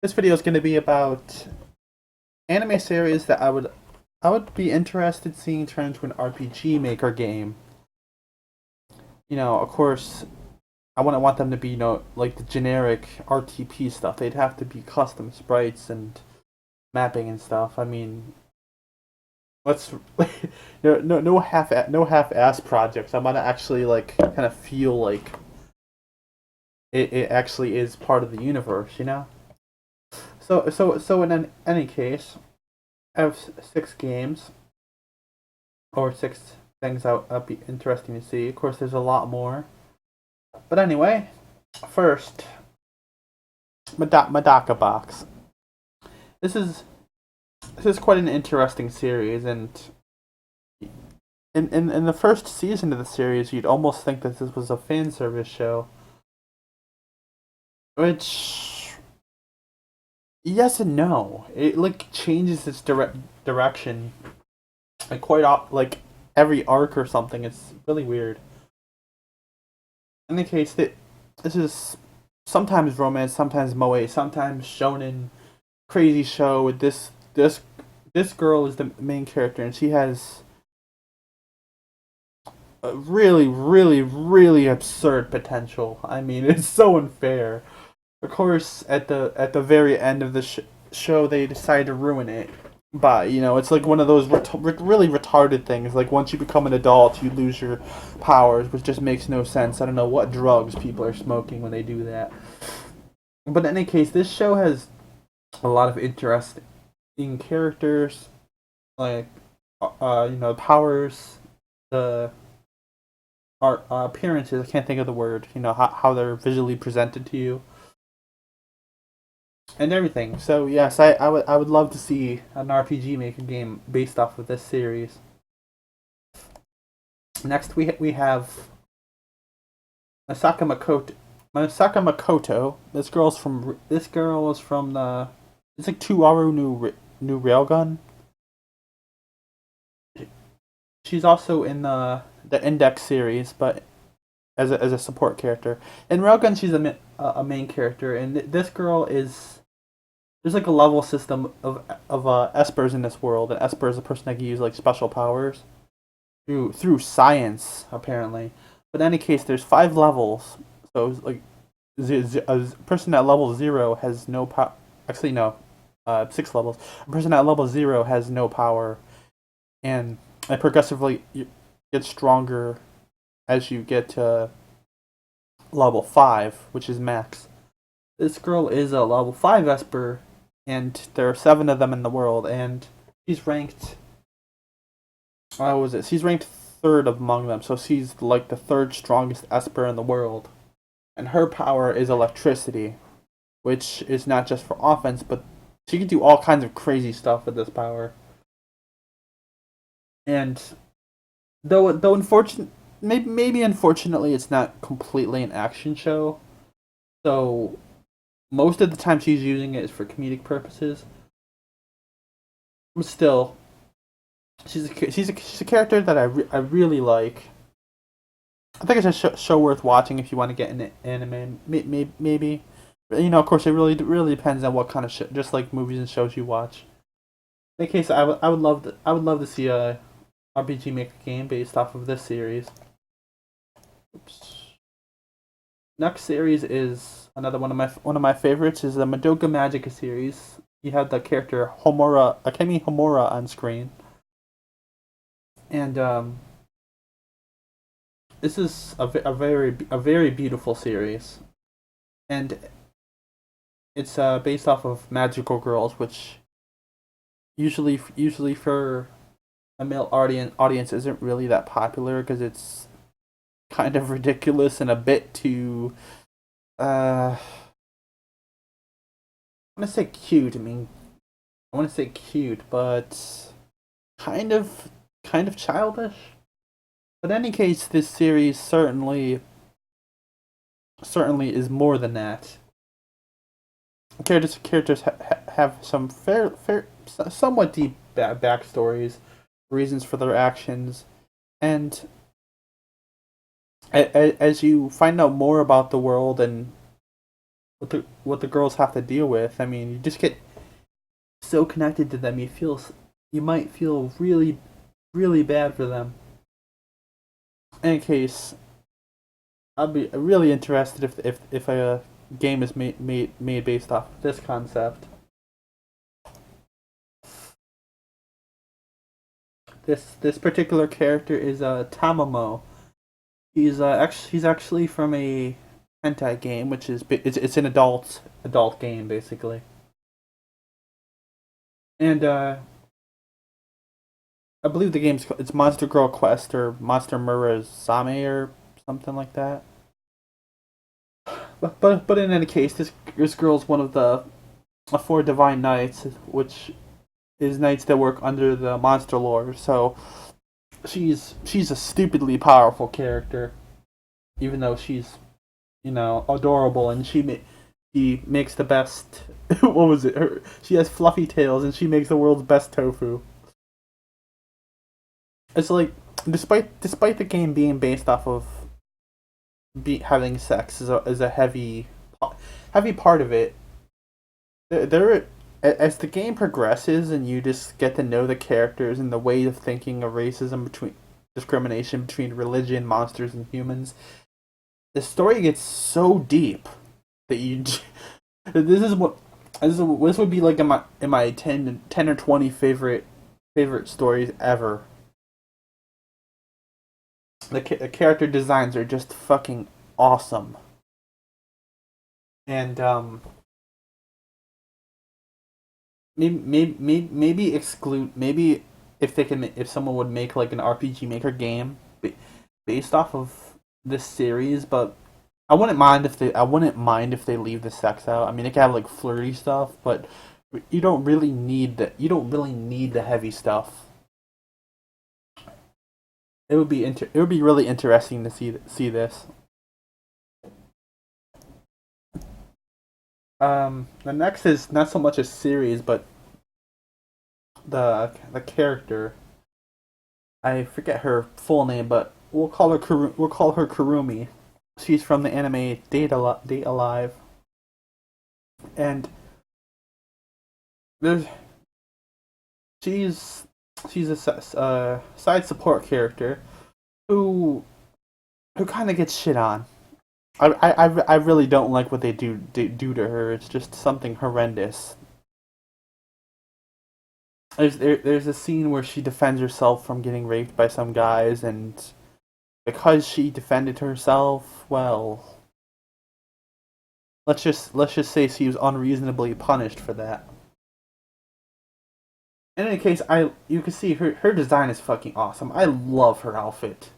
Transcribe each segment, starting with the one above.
This video is going to be about anime series that I would be interested seeing turn into an RPG Maker game. Of course, I wouldn't want them to be, like the generic RTP stuff. They'd have to be custom sprites and mapping and stuff. I mean, let's no half-ass projects. I want to actually like kind of feel like it actually is part of the universe. So in any case, I have six games or six things I'd be interesting to see. Of course, there's a lot more, but anyway, first, Medaka Box. This is this is quite an interesting series, and in the first season of the series, you'd almost think that this was a fan service show, which yes and no. It like changes its direction like like every arc or something. It's really weird. In any case, this is sometimes romance, sometimes moe, sometimes shonen, crazy show. With this girl is the main character, and she has a really, really, really absurd potential. I mean, it's so unfair. Of course, at the very end of the show, they decide to ruin it. But it's like one of those really retarded things. Like once you become an adult, you lose your powers, which just makes no sense. I don't know what drugs people are smoking when they do that. But in any case, this show has a lot of interesting characters, like powers, the art appearances. I can't think of the word. How they're visually presented to you and everything. So yes, I would love to see an RPG Maker game based off of this series. Next, we have Masaka Makoto. Masaka Makoto. This girl is from the. It's like Tuaru new Railgun. She's also in the Index series, but as a support character. In Railgun, she's a main character, and this girl is. There's like a level system of espers in this world, and esper is a person that can use like special powers through science apparently. But in any case, there's five levels, so like a person at level zero has no power. Actually, no, six levels. A person at level zero has no power, and it progressively gets stronger as you get to level five, which is max. This girl is a level five esper, and there are seven of them in the world, and she's ranked. What was it? She's ranked third among them, so she's like the third strongest esper in the world, and her power is electricity, which is not just for offense, but she can do all kinds of crazy stuff with this power. And though unfortunate, maybe unfortunately, it's not completely an action show, so most of the time she's using it is for comedic purposes. But still, she's a character that I really like. I think it's a show worth watching if you want to get into anime. Maybe, of course, it really depends on what kind of just like movies and shows you watch. In that case, I would love to see a RPG Maker game based off of this series. Oops. Next series is another one of my favorites is the Madoka Magica series. You have the character Homura Akemi Homura on screen, and this is a very beautiful series, and it's based off of magical girls, which usually for a male audience isn't really that popular because it's kind of ridiculous and a bit too I want to say cute. I want to say cute, but kind of kind of childish. But in any case, this series certainly is more than that. Characters have some somewhat deep backstories, reasons for their actions, and as you find out more about the world and what the girls have to deal with. I mean, you just get so connected to them. You might feel really bad for them. In any case, I'd be really interested if a game is made based off of this concept. This particular character is Tamamo. He's actually from a hentai game, which is it's an adult game basically. And I believe the game's it's Monster Girl Quest or Monster Murazame or something like that. But in any case, this girl's one of the four divine knights, which is knights that work under the monster lore. So she's a stupidly powerful character, even though she's adorable, and she makes the best. What was it? She has fluffy tails, and she makes the world's best tofu. It's like despite the game being based off of having sex is a heavy part of it. There as the game progresses and you just get to know the characters and the way of thinking of racism between discrimination between religion, monsters, and humans, the story gets so deep that you this is what this would be like in my 10 or 20 favorite stories ever. The character designs are just fucking awesome, and maybe exclude maybe if someone would make like an RPG Maker game based off of this series, but I wouldn't mind if they leave the sex out. I mean, it can have like flirty stuff, but you don't really need the heavy stuff. It would be really interesting to see this. The next is not so much a series, but the character. I forget her full name, but we'll call her Kurumi. She's from the anime Date Alive, and there's she's she's a side support character who kind of gets shit on. I really don't like what they do to her. It's just something horrendous. There's a scene where she defends herself from getting raped by some guys, and because she defended herself, well, let's just say she was unreasonably punished for that. In any case, I you can see her design is fucking awesome. I love her outfit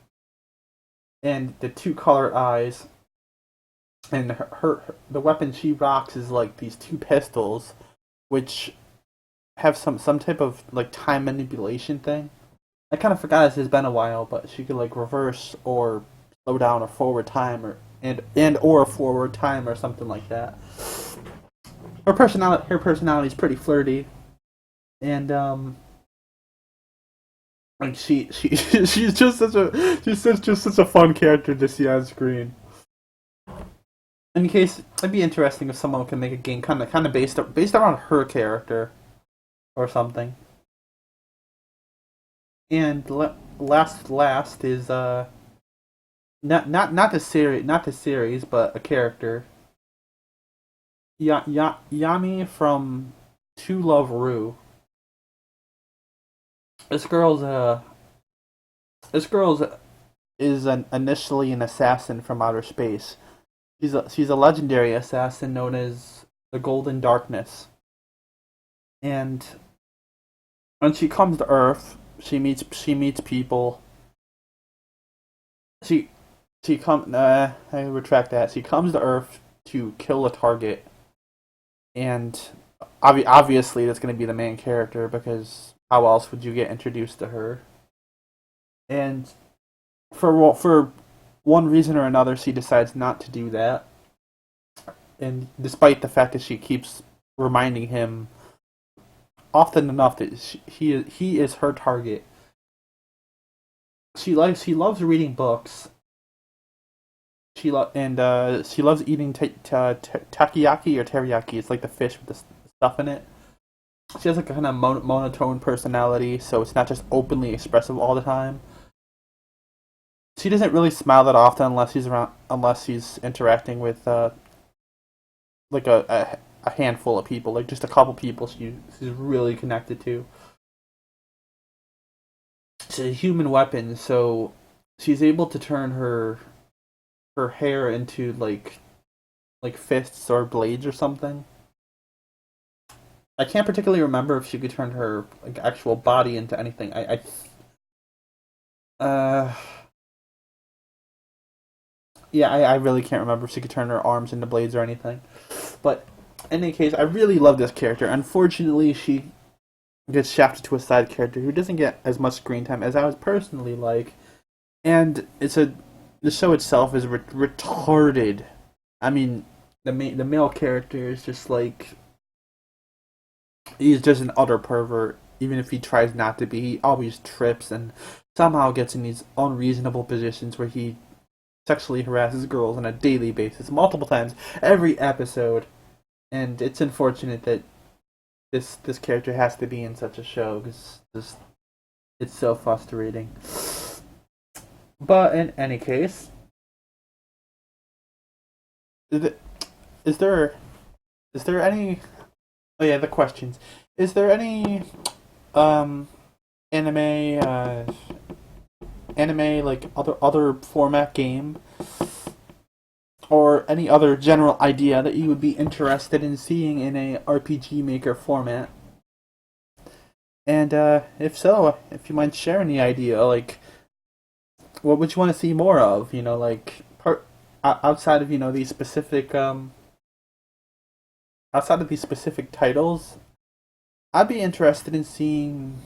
and the two colored eyes, and the weapon she rocks is like these two pistols, which have some type of like time manipulation thing. I kind of forgot it's been a while, but she could like reverse or slow down or forward time or forward time or something like that. Her personality is pretty flirty, and like she's just such a fun character to see on screen. In case it'd be interesting if someone could make a game kind of based around her character or something. And last is not the series but a character, Yami from To Love Ru. This girl's this girl's is initially an assassin from outer space. She's a legendary assassin known as the Golden Darkness. And when she comes to Earth, she meets people. She I retract that. She comes to Earth to kill a target, and obviously that's going to be the main character because how else would you get introduced to her? And for one reason or another, she decides not to do that. And despite the fact that she keeps reminding him often enough that he is her target, she loves reading books, She loves eating takoyaki or teriyaki. It's like the fish with the stuff in it. She has like a kind of monotone personality, so it's not just openly expressive all the time. She doesn't really smile that often unless she's interacting with like a handful of people, like just a couple people she's really connected to. She's a human weapon, so she's able to turn her hair into like fists or blades or something. I can't particularly remember if she could turn her like actual body into anything. Uh yeah, I really can't remember if she could turn her arms into blades or anything. But in any case, I really love this character. Unfortunately, she gets shafted to a side character who doesn't get as much screen time as I would personally like, and the show itself is retarded. I mean, the male character is just like he's just an utter pervert. Even if he tries not to be, he always trips and somehow gets in these unreasonable positions where he sexually harasses girls on a daily basis, multiple times every episode. And it's unfortunate that this character has to be in such a show because it's so frustrating. But in any case, is, it, is there is there any? Oh yeah, the questions. Is there any um anime anime like other format game or any other general idea that you would be interested in seeing in a RPG Maker format? And if so, if you mind sharing the idea, like what would you want to see more of? You know, like outside of these specific outside of these specific titles, I'd be interested in seeing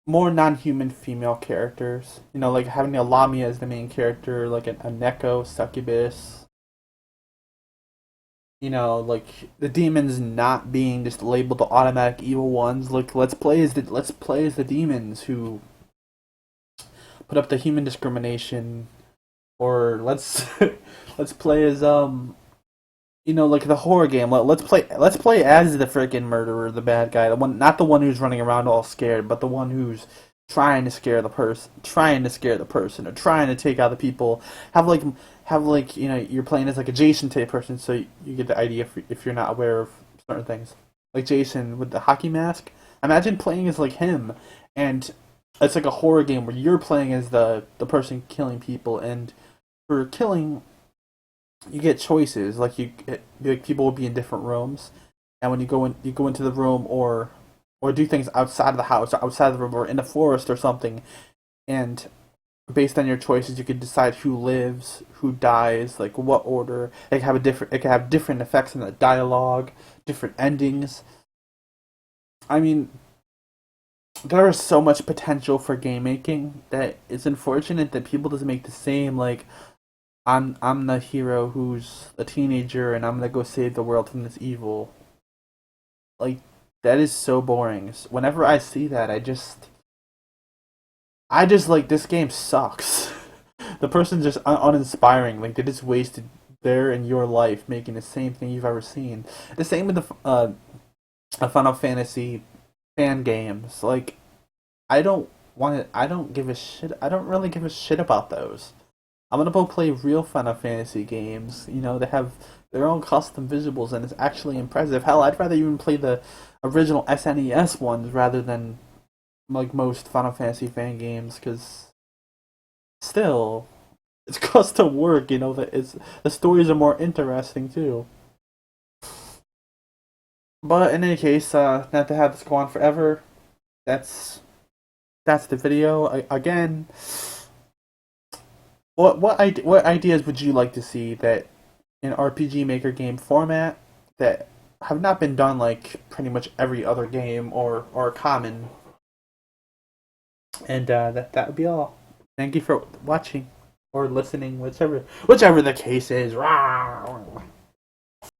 more non-human female characters. You know, like having a Lamia as the main character, like a Neko, succubus. You know, like the demons not being just labeled the automatic evil ones. Like let's play as the demons who put up the human discrimination, or let's play as like the horror game. Let's play as the freaking murderer, the bad guy, the one, not the one who's running around all scared, but the one who's trying to scare the person, or trying to take out the people. Have like you're playing as like a Jason type person, so you get the idea if you're not aware of certain things, like Jason with the hockey mask. Imagine playing as like him, and it's like a horror game where you're playing as the person killing people, and for killing you get choices. Like people will be in different rooms, and when you go into the room, or do things outside of the house, or outside of the room, or in the forest or something, and based on your choices, you can decide who lives, who dies, like what order. It can have different effects on the dialogue, different endings. I mean, there is so much potential for game making that it's unfortunate that people just make the same like I'm the hero who's a teenager and I'm gonna go save the world from this evil. Like that is so boring. Whenever I see that, I just like this game sucks. The person's just uninspiring. Like they just wasted their and your life making the same thing you've ever seen. The same with the Final Fantasy fan games. Like I don't want it. I don't give a shit. I don't really give a shit about those. I'm gonna go play real Final Fantasy games. They have their own custom visuals, and it's actually impressive. Hell, I'd rather even play the original SNES ones rather than like most Final Fantasy fan games, because still, it's custom work. That it's the stories are more interesting too. But in any case, not to have this go on forever. That's that's the video. Again, what ideas would you like to see that in RPG Maker game format that have not been done like pretty much every other game or common? And that would be all. Thank you for watching or listening, whichever the case is. Rawr.